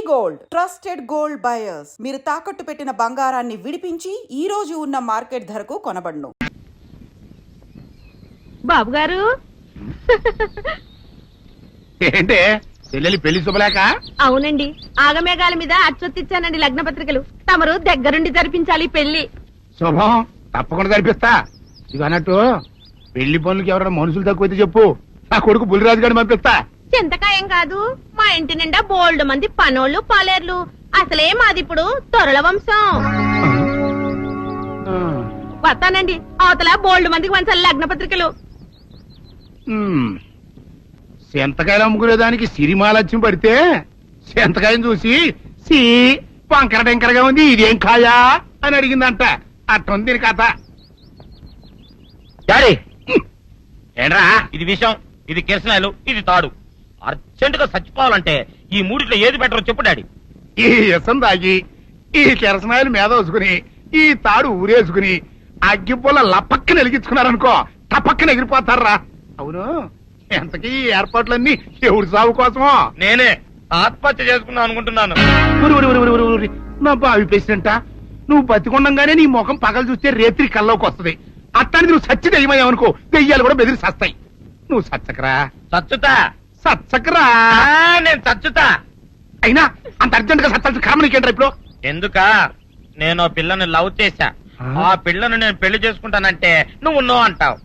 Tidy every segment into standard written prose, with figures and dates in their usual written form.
Gold trusted gold buyers మీరు తాకట్టు పెట్టిన బంగారాన్ని విడిపించి ఈ రోజు ఉన్న మార్కెట్ ధరకు కొనబడును. బాబు గారు ఏంటే చెల్లెలి పెళ్లి శుభలేక? అవునండి, ఆగమేఘాల మీద అచ్చొత్తిచ్చానండి లగ్న పత్రికలు. తమరు దగ్గరుండి జరిపించాలి పెళ్లి. శుభం, తప్పకుండా జరిపిస్తా. ఇది అన్నట్టు పెళ్లి పనులకి ఎవరైనా మనుషులు తక్కువైతే చెప్పు, నా కొడుకు బుల్లిరాజు గారిని పంపిస్తా. చింతకాయం కాదు, మా ఇంటి నిండా బోల్డ్ మంది పనోళ్ళు పాలేర్లు. అసలే మాది ఇప్పుడు తొరల వంశం. వస్తానండి, అవతల బోల్డ్ మందికి వంచాలి లగ్న పత్రికలు. సెంతకాయలు అమ్ముకునేదానికి సిరిమాలత్యం పడితే సెంతకాయని చూసి సి వంకర టెంకరగా ఉంది, ఇదేం కాయా అని అడిగిందంట. అట్టుంది దీని కథ. డాడీ ఏంట్రా ఇది విషయం, ఇది కిరసనాయలు, ఇది తాడు. అర్జెంట్ గా చచ్చిపోవాలంటే ఈ మూడిట్లో ఏది బెటర్ చెప్పు డాడీ. ఈ ఇసం తాగి ఈ కిరసనాయలు మీద వేసుకుని ఈ తాడు ఊరేసుకుని అగ్గిపూల లపక్కన వెలిగించుకున్నారనుకో, టపక్కన ఎగిరిపోతారా. అవును, ఎంతకీ ఈ ఏర్పాట్లన్నీ ఎవరి సాగు కోసమో? నేనే ఆత్మహత్య చేసుకుందాం అనుకుంటున్నాను. నా బావి పేసినంట, నువ్వు బతికొండంగానే నీ ముఖం పగలు చూస్తే రేత్రి కల్లోకి వస్తుంది. అట్టానికి నువ్వు సచ్చి దెయ్యమయ్యావనుకో, దెయ్యాలు కూడా బెదిరి సస్తాయి. నువ్వు సచ్చకరా, చచ్చుతా సచ్చకరా. నేను చచ్చుతా. అయినా అంత అర్జెంట్ గా సత్తాల్సిన కర్మ నీకేంట్రా ఇప్పుడు? ఎందుక నేను పిల్లని లవ్ చేశా, ఆ పిల్లను నేను పెళ్లి చేసుకుంటానంటే నువ్వు నో అంటావు.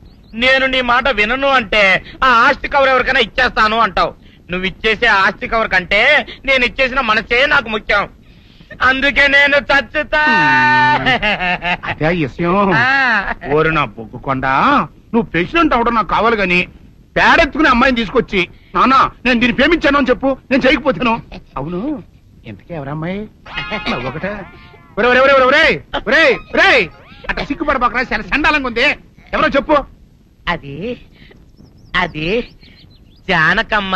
నేను నీ మాట వినను అంటే ఆ ఆస్తి కవర్ ఎవరికైనా ఇచ్చేస్తాను అంటావు. నువ్వు ఇచ్చేసే ఆస్తి కవర్ కంటే నేను ఇచ్చేసిన మనసే నాకు ముఖ్యం. అందుకే నేను చచ్చుతా. అదే విషయం. ఓరు నా బొగ్గుకొండ, నువ్వు ప్రెసిడెంట్ అవడం నాకు కావాలి గాని పేడెత్తుకునే అమ్మాయిని తీసుకొచ్చి నానా నేను దీన్ని ప్రేమించాను అని చెప్పు, నేను చేయకపోతాను. అవును, ఎంతకీ ఎవరమ్మాయి? ఒకటే అట్లా సిగ్గుపడబాకరా, చాలా సండాలంగా ఉంది. ఎవరో చెప్పు. అది అది జానకమ్మ.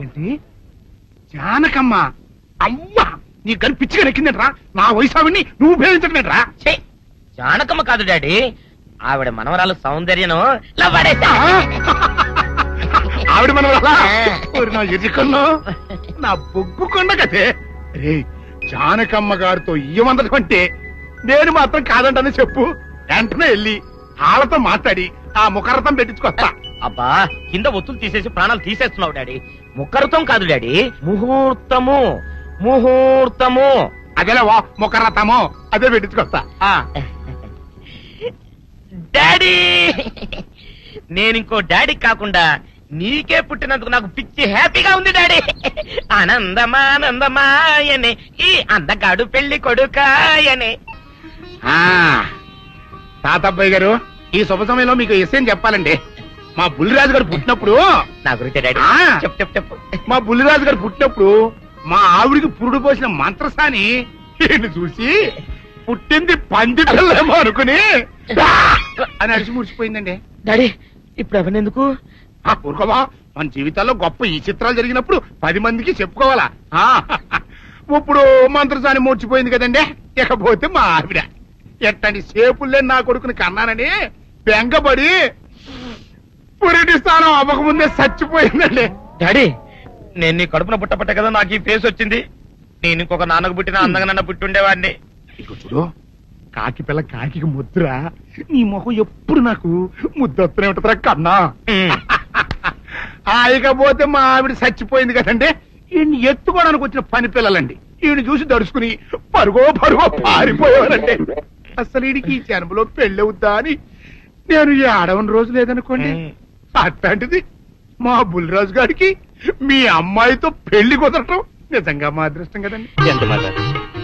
ఏంటి జానకమ్మ? అవ్వా, నీ గని పిచ్చిగా నెక్కిందంట్రా. నా వయసావిని నువ్వు ప్రేమించటమేట్రా? జానకమ్మ కాదు డాడీ, ఆవిడ మనవరాలు సౌందర్యను ఆవిడ మనవరాలా? నా ఎరుకల్లో నా బొగ్గుకొండ కదే. రే, జానకమ్మ గారితో ఇయ్యమందడం అంటే నేను మాత్రం కాదంటని చెప్పు. వెంటనే వెళ్ళి వాళ్ళతో మాట్లాడి ఆ ముఖరథం పెట్టించుకొస్తా. అబ్బా, కింద ఒత్తులు తీసేసి ప్రాణాలు తీసేస్తున్నావు డాడీ. ముఖరథం కాదు డాడీ, ముహూర్తము. ముహూర్తము అదేలా ముఖరథము, అదే పెట్టించుకొస్తా. డాడీ, నేను ఇంకో డాడీ కాకుండా నీకే పుట్టినందుకు నాకు పిచ్చి హ్యాపీగా ఉంది డాడీ. ఆనందమానందమాయనే ఈ అందగాడు పెళ్లి కొడుకాయనే. తాతబ్బాయి గారు, ఈ శుభ సమయంలో మీకు విషయం చెప్పాలండి. మా బుల్లిరాజు గారు పుట్టినప్పుడు నా గురించి డాడీ చెప్పు చెప్పు చెప్పు. మా బుల్లిరాజు గారు పుట్టినప్పుడు మా ఆవిడికి పురుడు పోసిన మంత్రసాని ఈయన్ని చూసి పుట్టింది పందిటలేమో అనుకుని అని అడిచి ముడిచిపోయిందండి. డాడీ ఇప్పుడు అవన్నెందుకు? ఊరుకోవా, మన జీవితాల్లో గొప్ప ఈ చిత్రాలు జరిగినప్పుడు 10 మందికి చెప్పుకోవాలా. ఇప్పుడు మంత్రసాని మూర్చిపోయింది కదండి. ఇకపోతే మా ఆవిడ ఎట్టండి సేపుల్లే నా కొడుకుని కన్నానని బెంగపడి పురిటి స్థానం అవ్వకముందే చచ్చిపోయిందండి. డాడీ, నేను నీ కడుపున పుట్టపట్ట కదా నాకు ఈ ఫేస్ వచ్చింది. నేను ఇంకొక నాన్నకు పుట్టిన అందంగా నన్ను పుట్టుండేవాడిని. ఇక చూడు, కాకి పిల్ల కాకి ముద్దురా. నీ మొహం ఎప్పుడు నాకు ముద్దొత్తనే ఉంటుందిరా కన్నా. ఇకపోతే మా ఆవిడ చచ్చిపోయింది కదండి. ఈయన్ని ఎత్తుకోవడానికి వచ్చిన పని పిల్లలండి ఈయన చూసి దడుచుకుని పరుగో పారిపోయేవారండి. అసలు ఈడికి ఈ జన్మలో పెళ్ళవుద్దా అని నేను ఈ ఆడవని రోజు లేదనుకోండి. అట్లాంటిది మా బుల్లిరాజు గారికి మీ అమ్మాయితో పెళ్లి కుదరటం నిజంగా మా అదృష్టం కదండి. ఎంత మాట,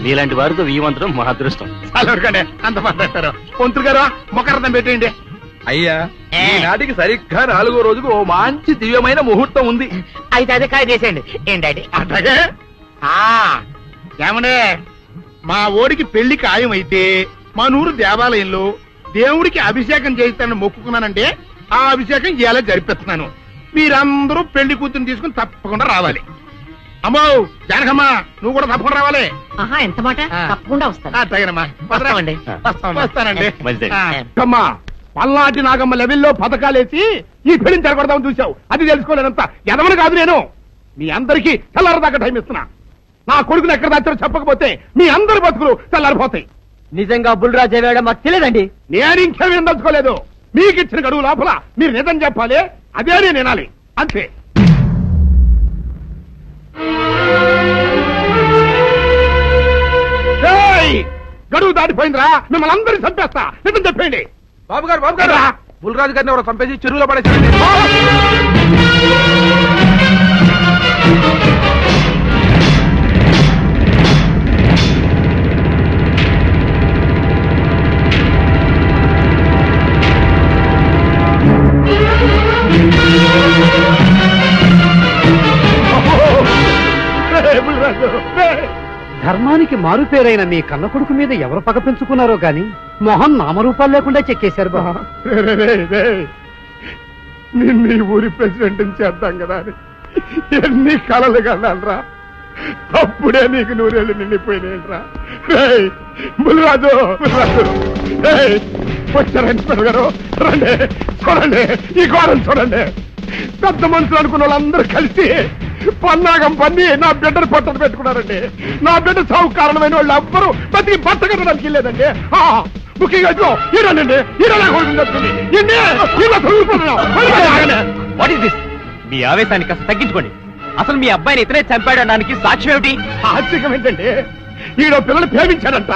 మీలాంటి వారితో వీవంతరం మా అదృష్టం. చాలవరకండి, అంత మాట్లాడతారు. పొంతులు గారు మొకరథం పెట్టేయండి. అయ్యా, ఈనాటికి సరిగ్గా 4వ రోజుకు ఓ మంచి దివ్యమైన ముహూర్తం ఉంది. అయితే అదే కాయ చేసేయండి. ఏం డాడీ? అట్లాగే. ఏమనే, మా ఓడికి పెళ్లి ఖాయమైతే మా నూరు దేవాలయంలో దేవుడికి అభిషేకం చేయిస్తానని మొక్కుకున్నానంటే ఆ అభిషేకం ఇలా జరిపిస్తున్నాను. మీరందరూ పెళ్లి కూతురు తీసుకుని తప్పకుండా రావాలి. అమ్మో జానకమ్మ, నువ్వు కూడా తప్పకుండా రావాలి. ఎంత మాట, తప్పకుండా వస్తాను. అట్లాగేనమ్మా, వస్తామండి. వస్తానండి. అమ్మా, పల్నాటి నాగమ్మ లెవెల్లో పథకాలేసి ఈ పెళ్లిని జరగొడదామని చూసావు. అది తెలుసుకోలేనంత ఎదవని కాదు నేను. మీ అందరికీ తెల్లారదాకా టైం ఇస్తున్నా. నా కొడుకుని ఎక్కడ దాచారో చెప్పకపోతే మీ అందరి బతుకులు తెల్లారిపోతాయి. నిజంగా బుల్రాజ్ అయ్యాడో మాకు తెలియదండి. నేను ఇంకేమీ దలుచుకోలేదు. మీకు ఇచ్చిన గడువు లోపల మీరు నిజం చెప్పాలి, అదే నేను వినాలి, అంతే. ఏయ్! గడువు దాటిపోయిందిరా, మిమ్మల్ని అందరినీ చంపేస్తా. నిజం చెప్పండి. బాబు గారు బుల్రాజు గారిని ఎవరో చంపేసి చెరువులో పడేసారండి. ధర్మానికి మారుపేరైన మీ కన్న కొడుకు మీద ఎవరు పగ పెంచుకున్నారో గాని మొహం నామరూపాలు లేకుండా చెక్కేశారు బాబా. నిన్ను ఈ ఊరి ప్రెసిడెంట్ చేద్దాం కదా అని ఎన్ని కలలు కన్నారా. అప్పుడే నీకు నూరేళ్ళు నిండిపోయినాయిరా. బుల్రాజు వచ్చారండి గారు, రండి చూడండి, ఈ గోడలు చూడండి. పెద్ద మనుషులు అనుకున్న వాళ్ళందరూ కలిసి పన్నాగం పన్ని నా బిడ్డను పొట్టను పెట్టుకున్నారండి. నా బిడ్డ సాగు కారణమైన వాళ్ళు ఎవ్వరూ బతికి బట్ట కట్టడానికి వెళ్ళలేదండి. ముఖ్యంగా ఈరోనండి మీ ఆవేశాన్ని కాస్త తగ్గించుకోండి. అసలు మీ అబ్బాయిని ఇతనే చంపాడడానికి సాక్ష్యం ఏమిటి? ఆశ్చర్యం ఏంటండి, ఈడో పిల్లలు ప్రేమించాడంట.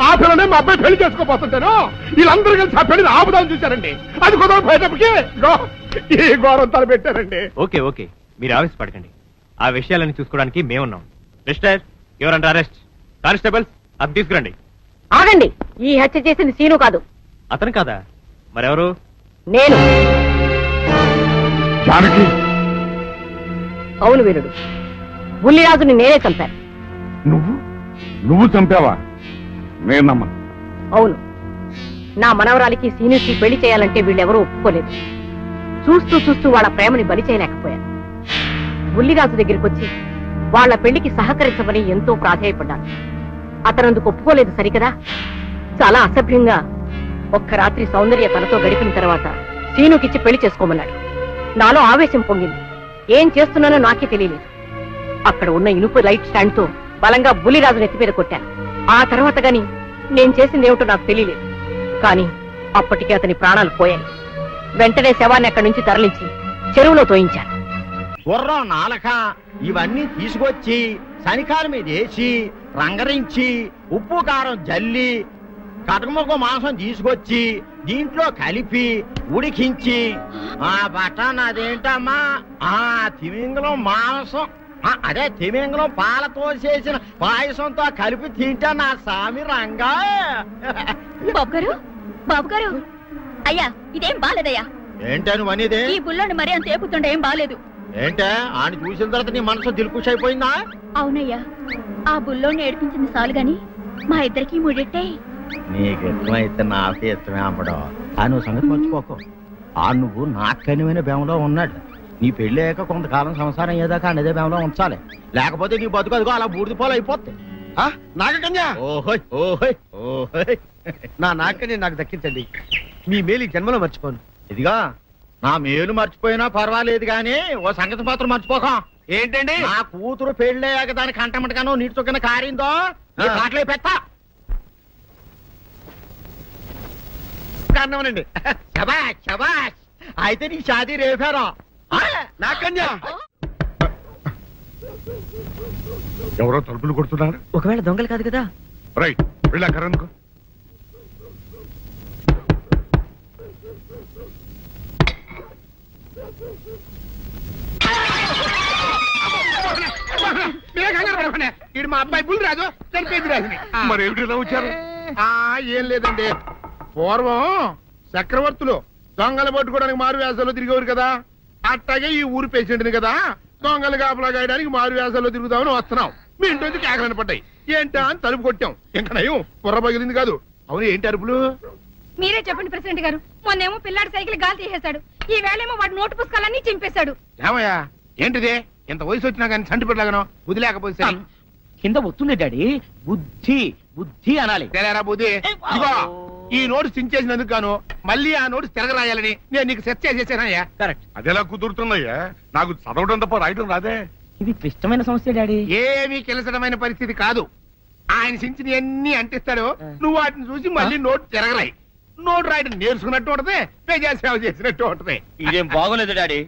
ఆ పిల్లనే మా అబ్బాయి పెళ్లి చేసుకోబోతుంటాను. వీళ్ళందరూ కలిసి ఆ పెళ్లిని ఆపుదామని చూశారండి. అది కుదరపోయేటప్పటికి ఈ ఘోరం తలపెట్టారండి. ఓకే ఓకే, మీరు ఆవేశపడకండి. ఆ విషయాలను చూసుకోవడానికి మేమున్నాం. Mister your under arrest. Constables అది తీసుకురండి. ఆగండి, ఈ హత్య చేసింది సీను కాదు, అతను కాదా మరెవరు? నేను. జానకి, అవును వీరుడు, బుల్లిరాజుని నేనే చంపాను. నువ్వు చంపావా? నేను నమ్మను. అవును, నా మనవరాలికి సీనుకి పెళ్లి చేయాలంటే వీళ్ళెవరూ ఒప్పుకోలేదు. చూస్తూ చూస్తూ వాళ్ళ ప్రేమని బలి చేయలేకపోయాను. బుల్లిరాజు దగ్గరికి వచ్చి వాళ్ళ పెళ్లికి సహకరించమని ఎంతో ప్రాధేయపడ్డాను. అతనందుకు ఒప్పుకోలేదు సరికదా. చాలా అసభ్యంగా ఒక్క రాత్రి సౌందర్య తనతో గడిపిన తర్వాత సీనుకిచ్చి పెళ్లి చేసుకోమన్నాడు. నాలో ఆవేశం పొంగింది. ఏం చేస్తున్నానో నాకే తెలియలేదు. అక్కడ ఉన్న ఇనుపు లైట్ స్టాండ్ తో బలంగా బుల్లిరాజు నెత్తి మీద కొట్టాను. ఆ తర్వాత గాని నేను చేసిందేమిటో నాకు తెలియలేదు. కానీ అప్పటికే అతని ప్రాణాలు పోయాయి. వెంటనే శవాన్ని అక్కడి నుంచి తరలించి చెరువులో తోయించాను. గుర్రం నాలక ఇవన్నీ తీసుకొచ్చి శనికాల మీద వేసి రంగరించి ఉప్పు కారం జల్లి కటకముఖ మాంసం తీసుకొచ్చి దీంట్లో కలిపి ఉడికించి ఆ బటన్ అదేంటమ్మా ఆ తిమింగలం మాంసం అదే తిమింగలం పాలతో చేసిన పాయసంతో కలిపి తింటా నా సామి రంగా. బాబు గారు అయ్యా, ఇదేం బాలేదయ్యా. ఏంటని వనిదే? ఈ బుల్లోని మరీ అంత ఏపుతుండే ఏం బాలేదు. ఏంటే ఆయన చూసిన తర్వాత నీ మనసు దిల్కుష్ అయిపోయిందా? అవునయ్యా, ఆ బుల్లోని ఏడిపించింది చాలు గాని మా ఇద్దరికి ముడిట్టే. నీకు ఇష్టమైతే నాకే ఇష్టమే అమ్మడం. ఆ నువ్వు సంగతి మర్చిపోకు. ఆ నువ్వు నాకు కనివైన బేమలో ఉన్నాడు. నీ పెళ్లి అయ్యాక కొంతకాలం సంసారం ఏదాకా అదే బేమలో ఉంచాలి. లేకపోతే నీ బతుకు అదిగో అలా బూడిద పోలు అయిపోతుంది. నాగకన్యా, ఓహోయ్ ఓహోయ్ ఓహోయ్, నా నాగకన్య నాకు దక్కించండి. మీ మేలు ఈ జన్మలో మర్చిపోను. ఇదిగా నా మేలు మర్చిపోయినా పర్వాలేదు గానీ ఓ సంగతి మాత్రం మర్చిపోక. ఏంటండి? నా కూతురు పెళ్ళయ్యాక దాని కంటమటగానో నీటి చొక్కన కారిందో నీ కాట్లే పెట్టా. కారణమనండి. శబాష్ శబాష్, అయితే నీ షాదీ రేపారా? నాగకన్యా, ఎవరో తలుపులు కొడుతున్నారు. ఒకవేళ దొంగలు కాదు కదా? రైట్, వెళ్ళాకరనుకో. ఇది మా అబ్బాయి బుల్లిరాజు, చనిపోయింది రాజుని. మరి ఏమిటిలా వచ్చారు? ఏం లేదండి, పూర్వం చక్రవర్తులు దొంగలు పట్టుకోవడానికి మారు వేసాల్లో తిరిగేవారు కదా. అట్టాగే ఈ ఊరు పేషెంట్ని కదా దొంగలు కాపలా గాయడానికి మారు వేసాల్లో తిరుగుతామని వస్తున్నాం. మీ ఇంటి నుంచి కేకలను పడ్డాయి. ఏంటా అని తలుపు కొట్టాం. ఇంకా నయం బుర్ర పగిలింది కాదు. అవును, ఏంటి అరుపులు? మీరే చెప్పండి ప్రెసిడెంట్ గారు. మొన్నేమో పిల్లాడి సైకిల్ గాలి తీసేశాడు, ఈ వేళేమో వాడి నోటు పుస్తకాలన్నీ చింపేశాడు. ఏమయ్యా, ఏంటిదే? ఇంత వయసు వచ్చినా కానీ చంటి పెట్టలాగనో బుద్ధి లేకపోతే కింద వస్తుంది డాడీ. బుద్ధి బుద్ధి అనాలి. తెలేరా బుద్ధి? ఇదిగో, ఈ నోటు చించేసినందుకు గాను మళ్ళీ ఆ నోటు తిరగరాయాలని నేను నీకు సెట్ చేసేసానయ్యా. కరెక్ట్. అదెలా కుదురుతున్నాయ్యా? నాకు చదవడం తప్ప రాయడం రాదే. ఇది క్లిష్టమైన సమస్య డాడీ. ఏమీ కిలసడమైన పరిస్థితి కాదు. ఆయన సించిన ఎన్ని అంటిస్తాడో నువ్వు వాటిని చూసి మళ్ళీ నోటు తిరగరాయి. నోటు రాయడం నేర్చుకున్నట్టు ఉంటది, ప్రజాసేవ చేసినట్టు ఉంటది. ఇదేం బాగోలేదు డాడీ.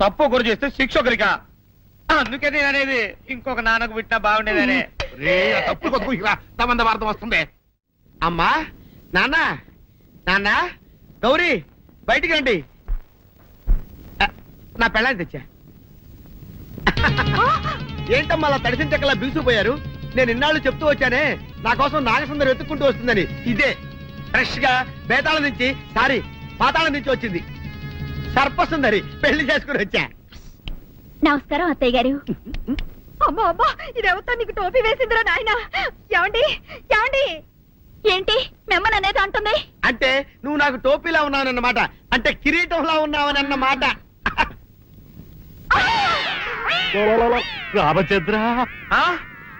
తప్పు ఒకరు చేస్తే శిక్ష ఒకరికా. అందుకే నేను అనేది ఇంకొక నాన్నకు పుట్టినా బాగుండేదనే. రే, ఆ తప్పుడు కొత్త ఇలా తమంద వార్త వస్తుంది. అమ్మా, నాన్న, నాన్న, గౌరీ, బయటికి రండి. నా పెళ్ళాన్ని తెచ్చా. ఏంటమ్మా అలా తడిసిన చెక్కలా బిగుసిపోయారు? నేను ఇన్నాళ్ళు చెప్తూ వచ్చానే, నా కోసం నాగసుందరం వెతుక్కుంటూ వస్తుందని. ఇదే ఫ్రెష్ గా బేతాళం నుంచి పాతాళం నుంచి వచ్చింది. సర్పసుందరి పెళ్లి చేసుకుని వచ్చా. నమస్కారం అత్తయ్య గారు. అమ్మా అమ్మా, ఇదేవతో నీకు టోపీ వేసిందిరా నాయన. ఏమండి ఏమండి, ఏంటి మిమ్మల్ని అనేది అంటుంది? అంటే నువ్వు నాకు టోపీలా ఉన్నావనన్నమాట, అంటే కిరీటంలా ఉన్నావనన్నమాట. రామచంద్ర,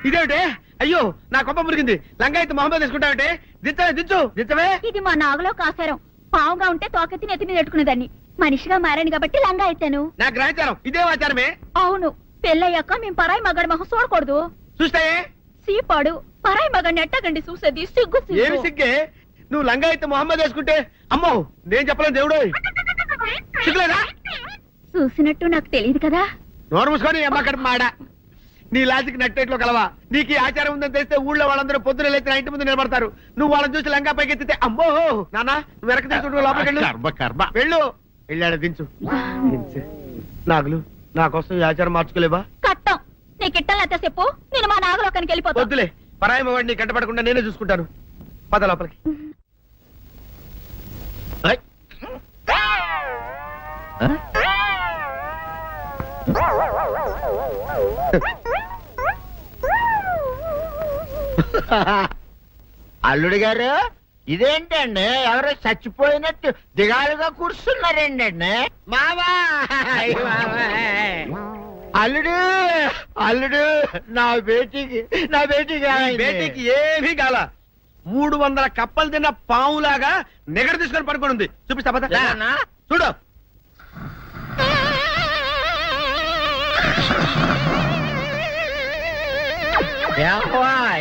ఇదేమిటే? అయ్యో, నా కొప్ప మురిగింది. లంగాయత్ మొహమ్మద్ తీసుకుంటావంటే? దించవే. ఇది మా నాగులో కాసారం. పావుగా ఉంటే తోకెత్తి నెత్తి మీద పెట్టుకునేదాన్ని. మనిషిగా మారాను కాబట్టి లంగా అయితాను. నా గ్రహచారం ఇదే ఆచారమే. అవును, పెళ్ళయ్యాక మేము పరాయి మగాడి మొహం చూడకూడదు. చూస్తాయే సీపాడు పరాయి మగాడిని ఎట్టగండి చూసేది. సిగ్గు ఏమి సిగ్గే? నువ్వు లంగాయత్ మొహమ్మద్ వేసుకుంటే అమ్మో నేను చెప్పలేను దేవుడు. సిగ్గులేదా? చూసినట్టు నాకు తెలియదు కదా. నోరు మూసుకొని అమ్మ కడుపు మాడ. నీ లాజిక్ నట్టేట్లో కలవా? నీకు ఈ ఆచారం ఉందని తెలిస్తే ఊళ్ళో వాళ్ళందరూ పొద్దున లేచి నా ఇంటి ముందు నిలబడతారు. నువ్వు వాళ్ళని చూసి లంగా పైకి ఎత్తితే అమ్మో నాన్న నువ్వు వెనక తీసుకుంటూ లోపలికి వెళ్ళు. వెళ్ళాడు దించు. నాగులు, నా కోసం ఈ ఆచారం మార్చుకోలేవా? కట్టం నీకు ఇట్టలేత చెప్పు, నేను మా నాగలోకానికి వెళ్ళిపోతా. వద్దులే, పరాయి వాడిని కంటపడకుండా నేనే చూసుకుంటాను. పద లోపలికి. అల్లుడు గారు, ఇదేంటండి ఎవరో చచ్చిపోయినట్టు దిగాలుగా కూర్చున్నారేంటండి? మావా అల్లుడు అల్లుడు, నా బేటీకి బేటీకి ఏమీ కాల. 300 కప్పలు తిన్న పావులాగా నిగడ తీసుకొని పడుకొని ఉంది. చూపిస్తా పద. చూడు.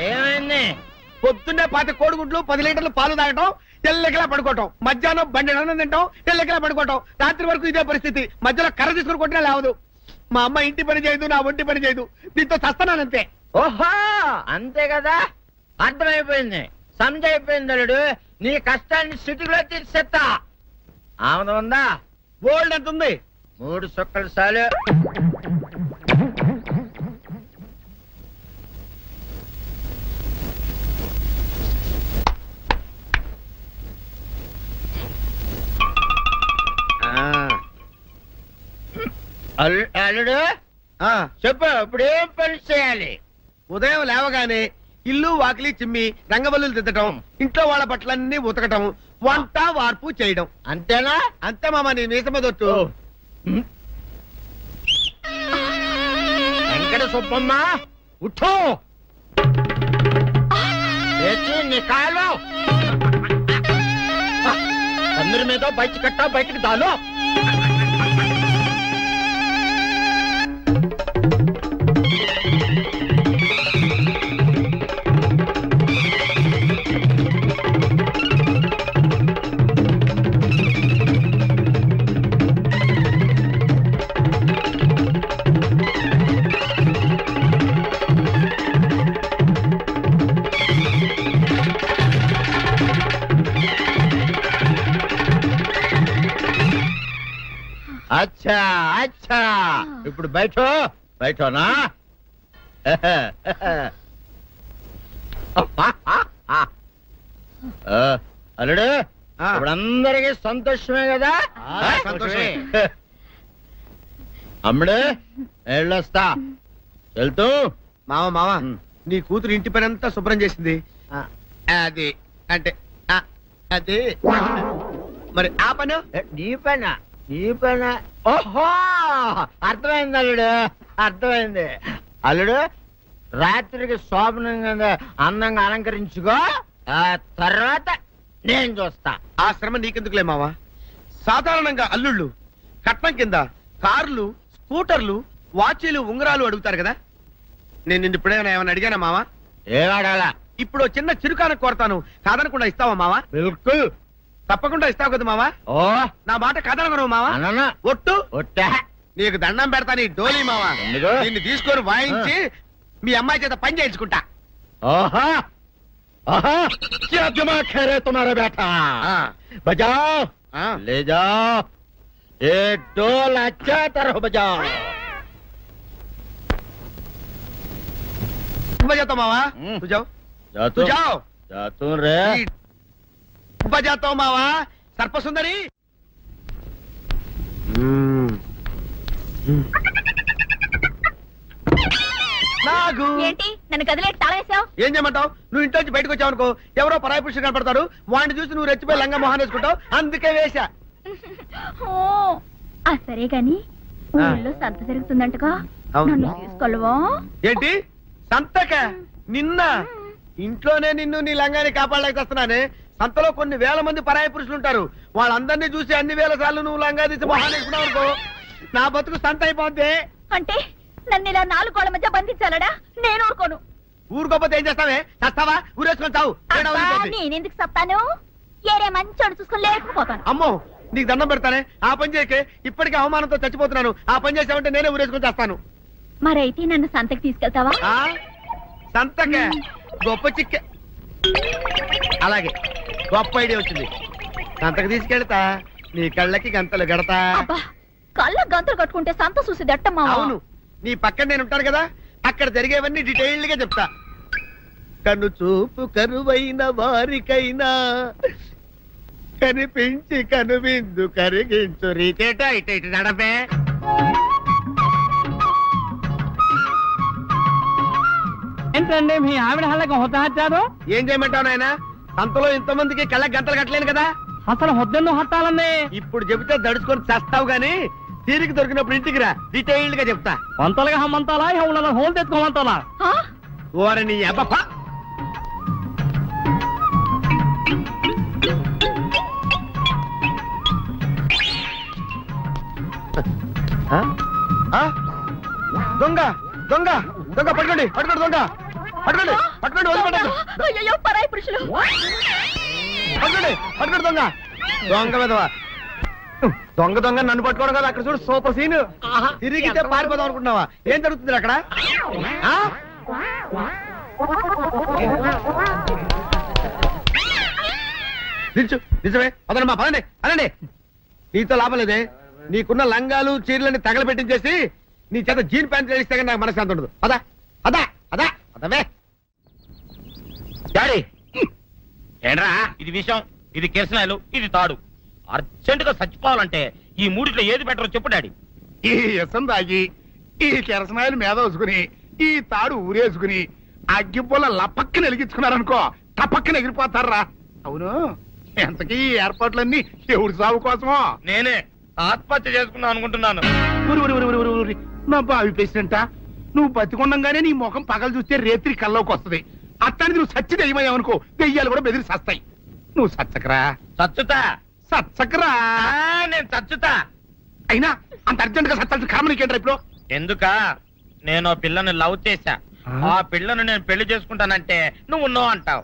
ఏమైంది? పొద్దున్నే 10 కోడిగుడ్లు 10 లీటర్లు పాలు తాగటం, తెల్లెకలా పడుకోవటం. మధ్యాహ్నం బండి అన్నం తింటాం, తెల్లెకలా పడుకోవటం. రాత్రి వరకు ఇదే పరిస్థితి. మధ్యలో కర్ర తీసుకుని కొట్టినా లేవదు. మా అమ్మ ఇంటి పని చేయదు, నా ఒంటి పని చేయదు. దీంతో చస్తానంతే. ఓహో, అంతే కదా, అర్థమైపోయింది, సమజైపోయింది. అల్లుడు, నీ కష్టాన్ని సిటీలో తీర్చేస్తా. ఆమె ఉందా? గోల్డ్ ఎంత ఉంది? 3 సుక్కలు చాలు. అల్లుడు చెప్పు, ఇప్పుడు ఏం పని చేయాలి? ఉదయం లేవగానే ఇల్లు వాకిలి చిమ్మి రంగవల్లులు దిద్దటం, ఇంట్లో వాళ్ళ బట్టలన్నీ ఉతకటం, వంట వార్పు చేయడం. అంతేనా? అంతే మామ, నీ మీసమదొట్టు. వెంకట సుబ్బమ్మ, ఉఠో, నీ కాలు అందరి మీద బయట కట్టా, బయటకు దాలో. అచ్చా అచ్చా, ఇప్పుడు బయటనా? అల్లుడు, ఇప్పుడు అందరికీ సంతోషమే కదా? సంతోషమే. అమ్ముడు, వెళ్ళొస్తా. వెళ్తూ మామ నీ కూతురు ఇంటి పని అంతా శుభ్రం చేసింది. అది అంటే అది మరి ఆ పని నీ పైన. ఓహో, అర్థమైంది అల్లుడు, అర్థమైంది. అల్లుడు, రాత్రికి శోభనంగా అందంగా అలంకరించుకో, ఆ తర్వాత నేను చూస్తా. ఆ శ్రమ నీకెందుకులే మావా. సాధారణంగా అల్లుళ్ళు కట్నం కింద కార్లు, స్కూటర్లు, వాచీలు ఉంగరాలు అడుగుతారు కదా, నేను నిన్ను ఇప్పుడేమైనా ఏమైనా అడిగానా మావా? ఏవాడాలా? ఇప్పుడు ఓ చిన్న చిరుకాన కోరతాను, కాదనకుండా ఇస్తావా మావా? బిల్కుల్. తప్పకుండా ఇస్తావు కదా మావా? ఓ నా మాట కాదనగను మావా? అననా ఒట్టు ఒట్టా. నీకు దండం పెడతాను ఈ డోలీ మావా. ఎందుకు? దీన్ని తీసుకొని వాయించి మీ అమ్మాయి చేత పని చేయించుకుంటా. ओहा ओहा क्या दिमाग है रे तुम्हारा बेटा? बजाओ ले जाओ ये ढोल अच्छा तरह बजाओ. बजाता मावा तू जाओ तू जाओ जातू रे. बजाता मावा सर्प सुंदरी. నాగు ఏంటి నన్ను గదిలేటి తాళేసావు? ఏం చేయమంటావు? నువ్వు ఇంట్లో నుంచి బయటకు వచ్చావు అనుకో, ఎవరో పరాయి పురుషులు కనపడతారు, వాడిని చూసి నువ్వు రెచ్చిపోయి లంగా మొహాన్ వేసుకుంటావు, అందుకే వేశా. సరే గాని ఊళ్ళో సంత జరుగుతుందంటగా, అవును. నన్ను తీసుకెళ్ళవా? ఏంటి సంతక? నిన్న ఇంట్లోనే నిన్ను నీ లంగాని కాపాడలేకొస్తున్నానే. సంతలో కొన్ని వేల మంది పరాయి పురుషులు ఉంటారు, వాళ్ళందరినీ చూసి అన్ని వేల సార్లు నువ్వు లంగా తీసి మొహాన్ వేసుకున్నావు అనుకో, నా బతుకు సంత అయిపోద్ది. అంటే నన్ను ఇలా 4 గోళ్ల మధ్య బంధించాలడా? నేను ఊరుకోను. ఊరుకోపోతే ఏం చేస్తావే? చస్తావా? ఊరేసుకొని చావు. తేడా అబ్బా, వదిలిపోద్ది. నేనెందుకు చెప్తాను? ఏరే మంచోడు చూసుకొని లేకపోతాను. అమ్మో నీకు దండం పెడతానే, ఆ పని చేయకే. ఇప్పటికే అవమానంతో చచ్చిపోతున్నాను, ఆ పని చేసావంటే నేనే ఊరేసుకొని చేస్తాను. మరైతే నన్ను సంతకి తీసుకెళ్తావా? ఆ సంతకే గొప్ప చిక్కే. అలాగే గొప్ప ఐడియా వచ్చింది. సంతకు తీసుకెళ్తా, నీ కళ్ళకి గంతలు గడతా. అబ్బా, కళ్ళ గంతులు కట్టుకుంటే సంత చూసి దట్టమ్మా. అవును, నీ పక్కన నేను ఉంటాను కదా, అక్కడ జరిగేవన్నీ డీటెయిల్డ్ గా చెప్తా. కను చూపు కరువైన వారికైనా కనిపించి కనువిందు కరిగించు రీతేట ఇటు ఇటు నడపే. ఏంటండి మీ ఆవిడ హళ్ళకి హొత్తహత్యారు? ఏం చేయమంటావు నాయన? సంతలో ఇంతమందికి కళ్ళకి గంటలు కట్టలేను కదా. అసలు హొద్దెన్ను హత్తాలండి. ఇప్పుడు చెబితే దడుచుకొని చేస్తావు గాని, తీరికి దొరికినప్పుడు ఇంటికి రా, డీటెయిల్డ్ గా చెప్తా. వంతలుగా హమ్మంతాలా ఇవాళ హోల్ తెచ్చుకోమంతాలా? ఓరని అబ్బప్ప. దొంగ దొంగ దొంగ పట్టుకోండి పట్టుకోండి దొంగ పట్టుకోండి పట్టుకోండి వదిలిపెట్టండి. అయ్యో, పరాయి పురుషులు. పట్టుకోండి పట్టుకోండి దొంగ దొంగ విధవా. దొంగ దొంగ నన్ను పట్టుకోవడం కదా, అక్కడ చూడు సూపర్ సీన్. తిరిగితే పారిపోదాం అనుకుంటున్నావా? ఏం జరుగుతుంది అక్కడ? ఆ? నిజమే పదండి, పదండి అనండి. నీతో లాభం లేదే, నీకున్న లంగాలు చీరలని తగలబెట్టించేసి నీ చేత జీన్ ప్యాంట్ వేస్తే కానీ నాకు మనశ్శాంతి ఉండదు. అదా అదా అదా అదవే డాడీ ఏంట్రా ఇది విషయం, ఇది కిరసనాయలు, ఇది తాడు. అర్జెంట్ గా చచ్చిపోవాలంటే ఈ మూడిట్లో ఏది బెటర్ చెప్పు డాడీ. ఈ ఇసం తాగి ఈ కిరసనాయలు మీద వేసుకుని ఈ తాడు ఊరేసుకుని అగ్గిపూల లపక్కన వెలిగించుకున్నారనుకో, టపక్కన ఎగిరిపోతారా. అవును, ఎంతకీ ఈ ఏర్పాట్లన్నీ ఎవరి సాగు కోసమో? నేనే ఆత్మహత్య చేసుకుందాం అనుకుంటున్నాను. ఊరి ఊరి ఊరి ఊరి ఊరి నా బావి పేసినంట. నువ్వు బతికొండంగానే నీ ముఖం పగలు చూస్తే రేత్రి కల్లోకి వస్తుంది. అత్తానికి నువ్వు సచ్చి దెయ్యమయ్యావనుకో, దెయ్యాలు కూడా బెదిరి సస్తాయి. నువ్వు సచ్చకరా చచ్చుతా సచ్చకరా. నేను చచ్చుతా. అయినా అంత అర్జెంట్ గా సత్తాల్సిన కర్మ నీకేంట్రా ఇప్పుడు? ఎందుక నేను పిల్లని లవ్ చేశా, ఆ పిల్లను నేను పెళ్లి చేసుకుంటానంటే నువ్వు నో అంటావు.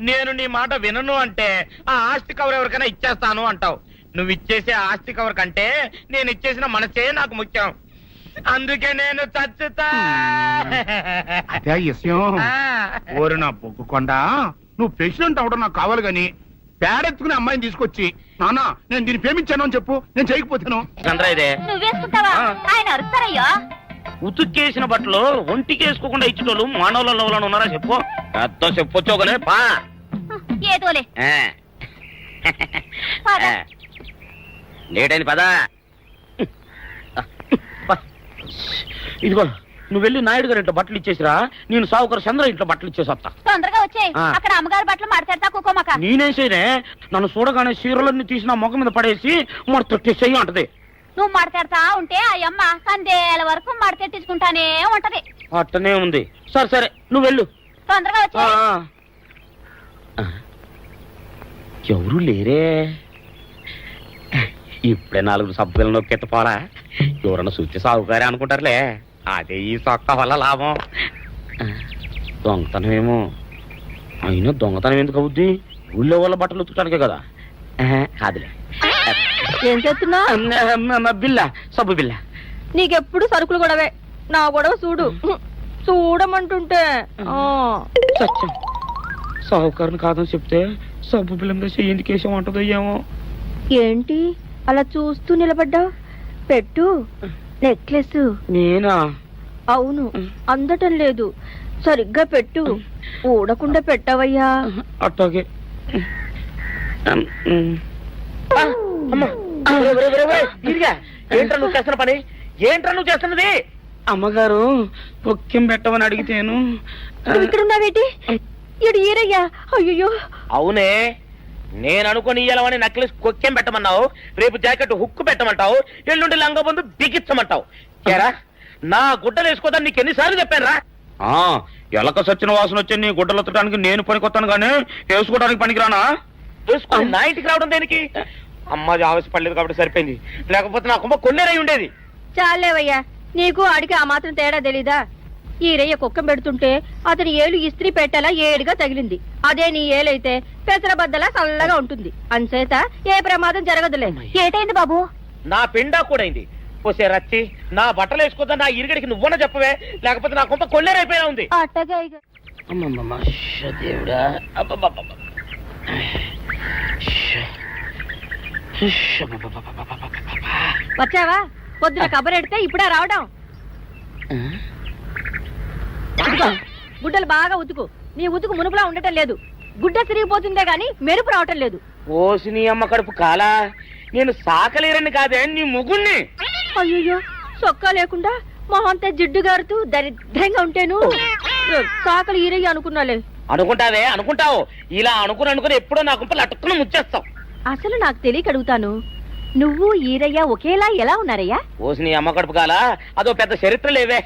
నేను నీ మాట వినను అంటే ఆ ఆస్తి కవర్ ఎవరికైనా ఇచ్చేస్తాను అంటావు. నువ్వు ఇచ్చేసే ఆస్తి కవర్ కంటే నేను ఇచ్చేసిన మనసే నాకు ముఖ్యం. అందుకే నేను చచ్చుతా. అదే విషయం. ఆ. ఓరి నా బొగ్గుకొండ, నువ్వు ప్రెసిడెంట్ అవడం నాకు కావాలి గాని పేడెత్తుకునే అమ్మాయిని తీసుకొచ్చి నానా నేను దీన్ని ప్రేమించాను అని చెప్పు, నేను చేయకపోతాను. చంద్ర ఇదే నువ్వేసుకుంటావా? ఆయన అరుస్తారయ్యో. ఉతుక్కేసిన బట్టలు ఒంటికి వేసుకోకుండా ఇచ్చేటోళ్ళు మానవులలో ఉన్నారా చెప్పు. పెద్ద చెప్పొచ్చోగలే పా. ఏదోలే. లేట్ అయింది పదా. ఇదిగో నువ్వు వెళ్ళి నాయుడు గారు ఇంట్లో బట్టలు ఇచ్చేసిరా, నేను సావుకర్ చంద్ర ఇంట్లో బట్టలు ఇచ్చేసి వస్తా. తొందరగా వచ్చే, ఆ. అక్కడ అమ్మగారి బట్టలు మాడతాడతా కుకోమక. నేనేం చేయనే, నన్ను చూడగానే చీరలన్నీ తీసిన మొఖం మీద పడేసి మరి తొట్టేసేయి అంటది. నువ్వు మాడతాడతా ఉంటే ఆ అమ్మ సందేల వరకు మడతెట్టించుకుంటానే ఉంటది. అట్టనే ఉంది. సరే సరే నువ్వు వెళ్ళు. తొందరగా వచ్చే. ఎవరు లేరే, ఇప్పుడే 4 సబ్బులు నొక్కెత్తపోరా. ఎవరన్నా చూస్తే సాగుకారే అనుకుంటారులే. అదే ఈ సొక్క వల్ల లాభం. దొంగతనం ఏమో, అయినా దొంగతనం ఎందుకు అవుద్ది? ఊళ్ళో వాళ్ళ బట్టలు ఉతుకడానికే కదా. కాదులే. ఏం చేస్తున్నా? బిల్ల, సబ్బు బిల్ల. నీకెప్పుడు సరుకులు గొడవే. నా గొడవ చూడు. చూడమంటుంటే సత్యం, సాహుకారుని కాదని చెప్తే సబ్బు బిల్ల మీద చెయ్యి ఎందుకు వేసామంటుందో ఏమో. ఏంటి అలా చూస్తూ నిలబడ్డావు? పెట్టు. నెక్లెస్. నేనా? అవును, అందటం లేదు. సరిగ్గా పెట్టు. ఊడకుండా పెట్టవయ్యా. అట్టాగే. ఏంట్రా నువ్వు చేస్తున్న పని? ఏంట్రా నువ్వు చేస్తున్నది? అమ్మగారు పొక్కెం పెట్టమని అడిగితేను. నువ్వు ఇక్కడ ఉన్నావేటి? ఇడు ఈరయ్యా. అయ్యో. అవునే, నేను అనుకుని ఇయ్యాలని నక్లెస్ కొక్కెం పెట్టమన్నావు, రేపు జాకెట్ హుక్కు పెట్టమంటావు, ఎల్లుండి లంగబందు బిగించమంటావు. ఏరా, నా గుడ్డలు వేసుకోదాన్ని నీకు ఎన్నిసార్లు చెప్పాను రా? ఎలక సచ్చిన వాసన వచ్చి నీ గుడ్డలు ఎత్తడానికి నేను పనికొత్తాను గానీ వేసుకోవడానికి పనికిరానా? వేసుకుని నా ఇంటికి రావడం దేనికి? అమ్మాది ఆవేశపడలేదు కాబట్టి సరిపోయింది, లేకపోతే నా కుమ్మ కొన్నేరై ఉండేది. చాలేవయ్యా, నీకు ఆడికి ఆ మాత్రం తేడా తెలీదా? ఈరయ్య కుక్కం పెడుతుంటే అతని ఏలు ఇస్త్రీ పెట్టేలా ఏడుగా తగిలింది. అదే నీ ఏలైతే పెసరబద్దలా చల్లగా ఉంటుంది. అంచేత ఏ ప్రమాదం జరగదులే. ఏటైంది బాబు? నా పిండా కూడా అయింది. పోసే రచ్చి, నా బట్టలు వేసుకోద్దా నా ఇరుగడికి నువ్వన చెప్పవే, లేకపోతే నా కొంప కొల్లేరైపోయినా ఉంది. అట్టగా దేవుడా. వచ్చావా? పొద్దున కబరెడితే ఇప్పుడే రావడం. గుడ్డలు బాగా ఉతుకు. నీ ఉతుకు మునుపులా ఉండటం లేదు. గుడ్డ తిరిగిపోతుందే గాని మెరుపు రావటం లేదు. ఓసి నీ అమ్మ కడుపు కాలా, నేను సాకలేరని కాదే నీ ముగ్గుణ్ణి. అయ్యో, సొక్కా లేకుండా మొహంతా జిడ్డు గారుతూ దరిద్రంగా ఉంటేను సాకలు ఈరయ్య అనుకున్నాలే. అనుకుంటావే, అనుకుంటావు. ఇలా అనుకుని ఎప్పుడో నా గుంపలు అటుక్కుని ముచ్చేస్తావు. అసలు నాకు తెలియక అడుగుతాను, నువ్వు ఈరయ్య ఒకేలా ఎలా ఉన్నారయ్యా? ఓసి నీ అమ్మ కడుపు కాలా, అదో పెద్ద చరిత్ర లేవే.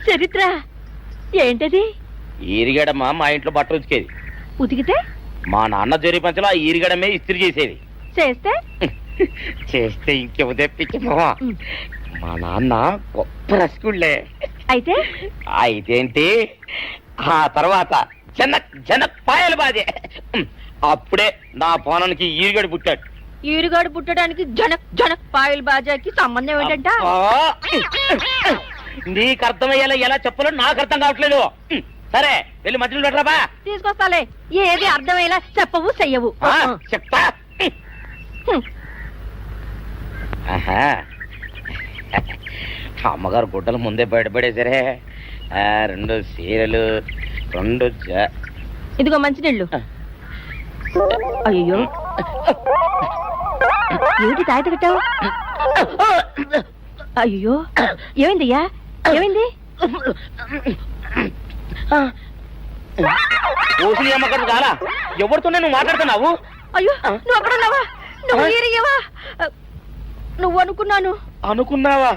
చరిత్ర ఏంటది? ఈరిగడమ్మ మా ఇంట్లో బట్టలు ఉతికేది. ఉతికితే మా నాన్న జరి పంచలో ఆ ఈరిగడమే ఇస్త్రీ చేసేది. చేస్తే చేస్తే ఇంకెవ తెప్పించమా? మా నాన్న గొప్ప రసికుళ్ళే. అయితే అయితేంటి, ఆ తర్వాత జనక్ పాయలు బాధే. అప్పుడే నా పోనానికి ఈరిగడు పుట్టాడు. ఈరుగాడు పుట్టడానికి జనక్ పాయల్ బాజాకి సంబంధం ఏంటంట? నీకు అర్థమయ్యేలా ఎలా చెప్పాలో నాకు అర్థం కావట్లేదు. సరే, వెళ్ళి మధ్యలో పెట్టరాబా. తీసుకొస్తాలే. ఏది అర్థమయ్యేలా చెప్పవు, చెయ్యవు. చెప్తా. అమ్మగారు గుడ్డలు ముందే బయటపడేసరే. 2 చీరలు, 2 ఇదిగో మంచినీళ్ళు. అయ్యో, ఏమిటి తాయిత కట్టావు? అయ్యో, ఏమైందయ్యా? ఏమైంది? ఓసి అమ్మగారు చాలా ఎవరితోనే నువ్వు మాట్లాడుతున్నావు? అయ్యో, నువ్వు అక్కడున్నావా? నువ్వు ఈరయ్యవా? నువ్వు అనుకున్నావా?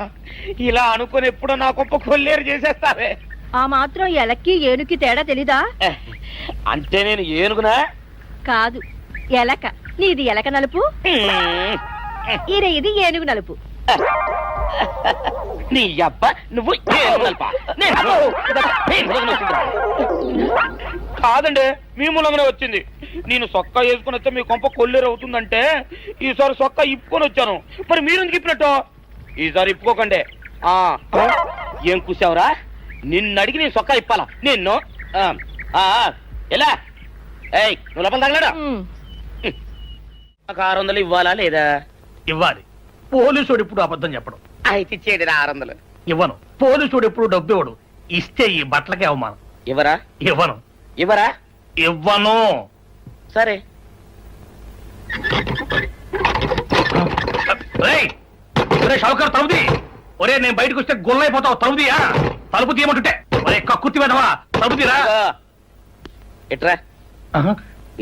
ఇలా అనుకుని ఎప్పుడో నా గొప్ప కొల్లేరు చేసేస్తావే. ఆ మాత్రం ఎలక్కి ఏనుకి తేడా తెలీదా? అంటే నేను ఏనుగునా? కాదు, ఎలక. నీది ఎలక నలుపు, ఇది ఏనుగు నలుపు. నీ అబ్బ నువ్వు కాదండి, మీ మూలంగానే వచ్చింది. నేను సొక్క వేసుకుని వస్తే మీ కొంప కొల్లేరు అవుతుందంటే ఈసారి సొక్క ఇప్పుకొని వచ్చాను. మరి మీరెందుకు ఇప్పినట్టు? ఈసారి ఇప్పుకోకండి. ఏం కూసావురా? నిన్ను అడిగి నేను సొక్క ఇప్పాలా? నిన్ను ఎలా? ఏయ్, నువ్వు లోపల తగలడా? 600 ఇవ్వాలా లేదా? ఇవ్వాలి. పోలీసుడు ఇప్పుడు అబద్ధం చెప్పడం. అయితే ఇచ్చేది 600. ఇవ్వను. పోలీసుడు ఎప్పుడు డబ్బు ఇవ్వడు. ఇస్తే ఈ బట్టలకే అవమానం. ఇవ్వరా? ఇవ్వను. సరే. షౌకర్ తలుపుది. ఒరే, నేను బయటకు వస్తే గొల్లైపోతావు. తలుపుదియా? తలుపు తీయమంటుంటే ఒరే కక్కుర్తి వెదవా, తలుపుదిరా. ఎట్రా,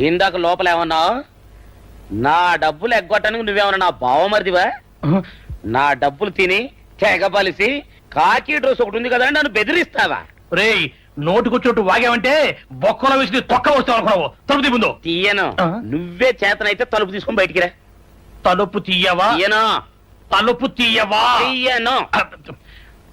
ఇందాక లోపల ఏమన్నావు? నా డబ్బులు ఎగ్గొట్టడానికి నువ్వేమన్నా నా బావమరిదివా? నా డబ్బులు తిని తెగబలిసి కాకి డ్రెస్ ఒకటి ఉంది కదా నన్ను బెదిరిస్తావా? రేయ్, నోటుకొచ్చోటు వాగావంటే బొక్కలో వేసి తొక్క వస్తావు అనుకున్నావు. తలుపు ముందు తీయను. నువ్వే చేతనైతే తలుపు తీసుకొని బయటికి రా. తలుపు తీయవా? తీయను. తలుపు తీయవా? తీయను.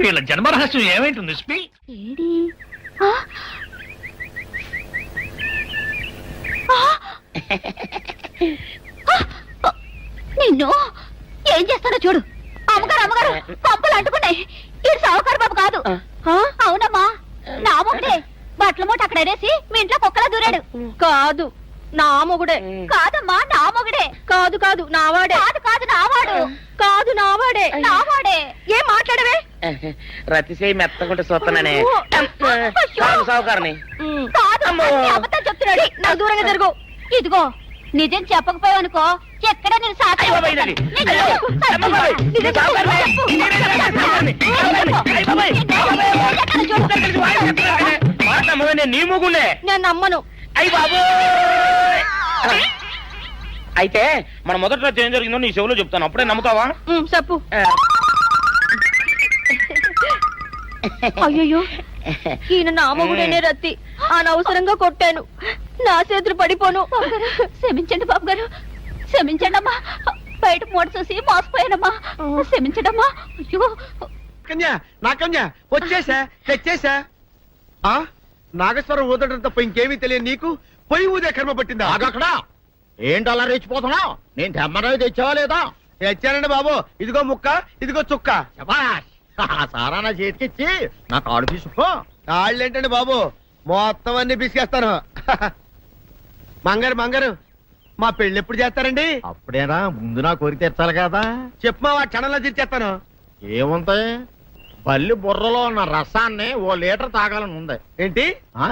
వీళ్ళ జన్మరహస్యం ఏమైంటుంది స్పీ? ఏడి ఆ? ఆ? ఆ! నిన్ను ఏం చేస్తానో చూడు. అమ్మగారు అమ్మగారు పంపులు అంటుకున్నాయి. ఇది సావుకారు బాబు కాదు. అవునమ్మా నా మొగుడే. బట్టల మూట అక్కడ ఎరేసి మీ ఇంట్లో కుక్కలా దూరాడు. కాదు నా మొగుడే. కాదమ్మా నా మొగుడే. కాదు కాదు నావాడే. కాదు కాదు నావాడు. కాదు నావాడే. నావాడే. ఏం మాట్లాడవే? రతిసేయి మెత్తకుంటే చూస్తున్నానే సావుకారని. కాదు అబద్ధం చెప్తున్నాడు. నాకు దూరంగా జరుగు. ఇదిగో నిజం చెప్పకపోయావనుకో ఎక్కడ నేను నీ ముగుండే నేను నమ్మను. అయ్యి బాబు. అయితే మన మొదట్లో ఏం జరిగిందో నీ చెవులో చెప్తాను, అప్పుడే నమ్ముతావా? చెప్పు. అయ్యో ఈయన నా మొగుడేనే రత్తి. అనవసరంగా కొట్టాను. నా చేతులు పడిపోను. క్షమించండి బాబు గారు, క్షమించండి అమ్మా. బయట మూట చూసి మోసపోయానమ్మా. క్షమించడమ్మా. అయ్యో కన్యా నా కన్యా వచ్చేసా తెచ్చేసా. ఆ నాగేశ్వరం ఊదడం తప్ప ఇంకేమీ తెలియదు నీకు. పొయ్యి ఊదే కర్మ పట్టిందా? ఆగక్కడ ఏంటి అలా రెచ్చిపోతున్నావు? నేను తెమ్మనవి తెచ్చావా లేదా? తెచ్చానండి బాబు. ఇదిగో ముక్క, ఇదిగో చుక్క. శభాష్. ఆ సారా నా చేతికిచ్చి నా కాడు తీసుకో. కాళ్ళేంటండి బాబు, మొత్తం అన్ని బిసికేస్తాను. మంగారు మంగారు మా పెళ్ళి ఎప్పుడు చేస్తారండి? అప్పుడేనా ముందు నా కోరిక తెచ్చాలి కదా. చెప్పు మా క్షణంలో తీర్చేస్తాను. ఏముంటాయి, బల్లి బుర్రలో ఉన్న రసాన్ని ఓ లీటర్ తాగాలని ఉంది. ఏంటి? ఆ